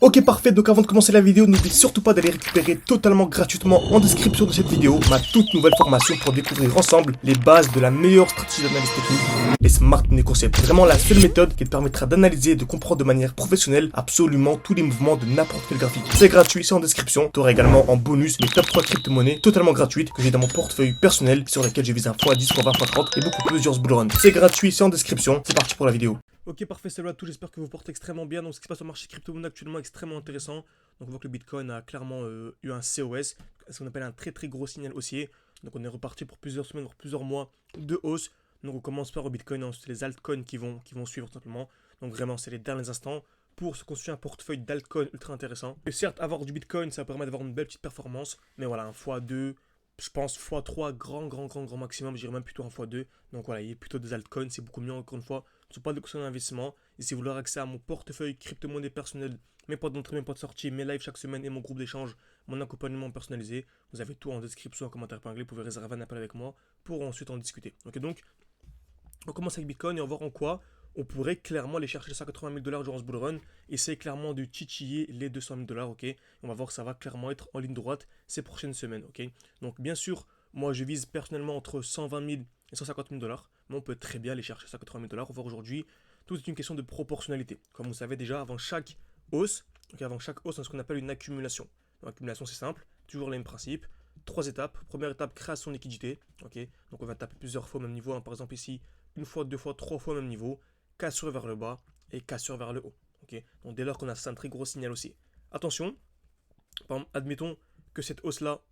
Ok parfait, donc avant de commencer la vidéo, n'oublie surtout pas d'aller récupérer totalement gratuitement en description de cette vidéo ma toute nouvelle formation pour découvrir ensemble les bases de la meilleure stratégie d'analyse technique, les Smart Money Concepts. Vraiment la seule méthode qui te permettra d'analyser et de comprendre de manière professionnelle absolument tous les mouvements de n'importe quel graphique. C'est gratuit, c'est en description. Tu auras également en bonus mes top 3 crypto-monnaies totalement gratuites que j'ai dans mon portefeuille personnel sur lesquelles je vise un x10, x20, x30 et beaucoup plus sur ce bull run. C'est gratuit, c'est en description. C'est parti pour la vidéo. Ok, parfait, salut à tous, j'espère que vous portez extrêmement bien. Donc, ce qui se passe au marché crypto-monnaie actuellement est extrêmement intéressant. Donc, on voit que le Bitcoin a clairement eu un COS, ce qu'on appelle un très très gros signal haussier. Donc, on est reparti pour plusieurs semaines, voire plusieurs mois de hausse. Donc, on commence par au Bitcoin, ensuite les altcoins qui vont suivre tout simplement. Donc, vraiment, c'est les derniers instants pour se construire un portefeuille d'altcoins ultra intéressant. Et certes, avoir du Bitcoin, ça permet d'avoir une belle petite performance, mais voilà, un x2. Je pense x3 grand maximum, je dirais même plutôt un x2. Donc voilà, il y a plutôt des altcoins, c'est beaucoup mieux encore une fois. Ce ne sont pas des conseils d'investissement. Et si vous voulez accès à mon portefeuille crypto-monnaie personnel, mes potes d'entrée, mes potes de sortie, mes lives chaque semaine et mon groupe d'échange, mon accompagnement personnalisé, vous avez tout en description, en commentaire épinglé. Vous pouvez réserver un appel avec moi pour ensuite en discuter. Ok, donc on commence avec Bitcoin et on va voir en quoi on pourrait clairement aller chercher les 180 000 $ durant ce bull run. Et c'est clairement de titiller les 200 000 $. Ok, on va voir que ça va clairement être en ligne droite ces prochaines semaines. Ok, donc bien sûr, moi je vise personnellement entre 120 000 et 150 000 $. Mais on peut très bien aller chercher 180 000 $. On va voir aujourd'hui, tout est une question de proportionnalité. Comme vous savez déjà, avant chaque hausse, on a ce qu'on appelle une accumulation. L'accumulation c'est simple, toujours le même principe. 3 étapes. Première étape, création de liquidité. Ok, donc on va taper plusieurs fois au même niveau. Hein. Par exemple ici, une fois, deux fois, trois fois au même niveau. Cassure vers le bas et cassure vers le haut. Ok, donc dès lors qu'on a ça, un très gros signal aussi. Attention, par exemple, admettons que cette hausse-là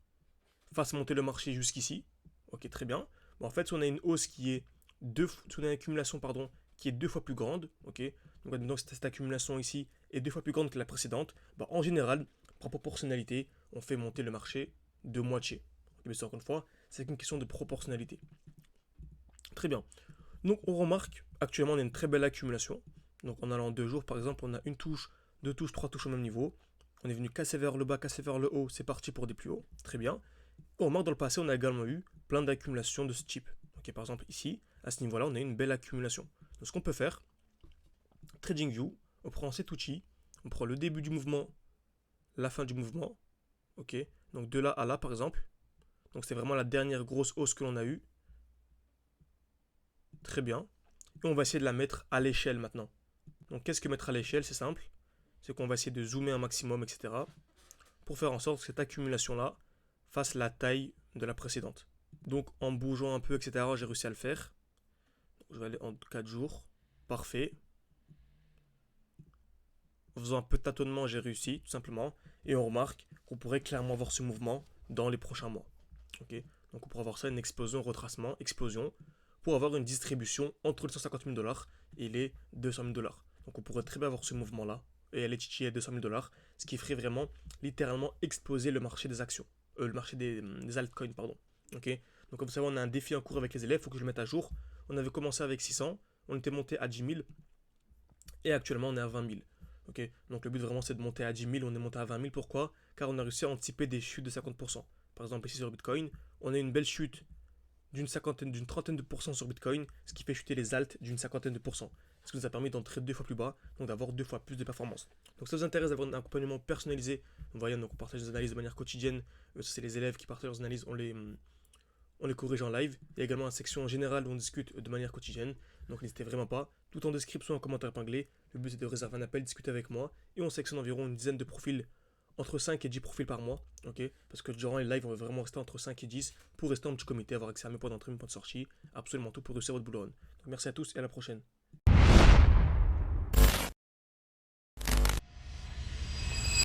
fasse monter le marché jusqu'ici. Ok, très bien. Bon, en fait, si on a une hausse qui est si on a une accumulation, pardon, qui est deux fois plus grande, ok, donc cette accumulation ici est deux fois plus grande que la précédente, bah, en général, par proportionnalité, on fait monter le marché de moitié. Mais encore une fois, c'est une question de proportionnalité. Très bien. Donc on remarque, actuellement on a une très belle accumulation. Donc en allant 2 jours par exemple, on a une touche, deux touches, trois touches au même niveau. On est venu casser vers le bas, casser vers le haut, c'est parti pour des plus hauts. Très bien. On remarque dans le passé, on a également eu plein d'accumulations de ce type. Ok, par exemple ici, à ce niveau-là, on a une belle accumulation. Donc ce qu'on peut faire, TradingView, on prend cet outil, on prend le début du mouvement, la fin du mouvement. Ok, donc de là à là par exemple. Donc c'est vraiment la dernière grosse hausse que l'on a eue. Très bien. Et on va essayer de la mettre à l'échelle maintenant. Donc qu'est-ce que mettre à l'échelle? C'est simple. C'est qu'on va essayer de zoomer un maximum, etc. pour faire en sorte que cette accumulation-là fasse la taille de la précédente. Donc en bougeant un peu, etc., j'ai réussi à le faire. Je vais aller en 4 jours. Parfait. En faisant un peu de tâtonnement, j'ai réussi, tout simplement. Et on remarque qu'on pourrait clairement voir ce mouvement dans les prochains mois. Ok, donc on pourrait avoir ça, une explosion, retracement, explosion, pour avoir une distribution entre les 150 000 $ et les 200 000 $. Donc on pourrait très bien avoir ce mouvement-là et aller titiller à 200 000 $, ce qui ferait vraiment littéralement exploser le marché des actions, le marché des altcoins, pardon. Ok, donc comme ça on a un défi en cours avec les élèves, il faut que je le mette à jour. On avait commencé avec 600, on était monté à 10 000 et actuellement on est à 20 000. Ok, donc le but vraiment c'est de monter à 10 000, on est monté à 20 000, pourquoi? Car on a réussi à anticiper des chutes de 50%. Par exemple ici sur Bitcoin, on a une belle chute d'une trentaine de pourcents sur Bitcoin, ce qui fait chuter les alts d'une cinquantaine de pourcents. Ce qui nous a permis d'entrer deux fois plus bas, donc d'avoir deux fois plus de performance. Donc ça vous intéresse d'avoir un accompagnement personnalisé, vous voyez, donc on partage des analyses de manière quotidienne, c'est les élèves qui partagent leurs analyses, on les corrige en live. Il y a également une section générale où on discute de manière quotidienne. Donc n'hésitez vraiment pas. Tout en description, en commentaire épinglé. Le but c'est de réserver un appel, discuter avec moi. Et on sélectionne environ une dizaine de profils, entre 5 et 10 profils par mois. Ok, parce que durant les lives, on va vraiment rester entre 5 et 10 pour rester en petit comité, avoir accès à mes points d'entrée, mes points de sortie. Absolument tout pour réussir votre boulot. Donc merci à tous et à la prochaine.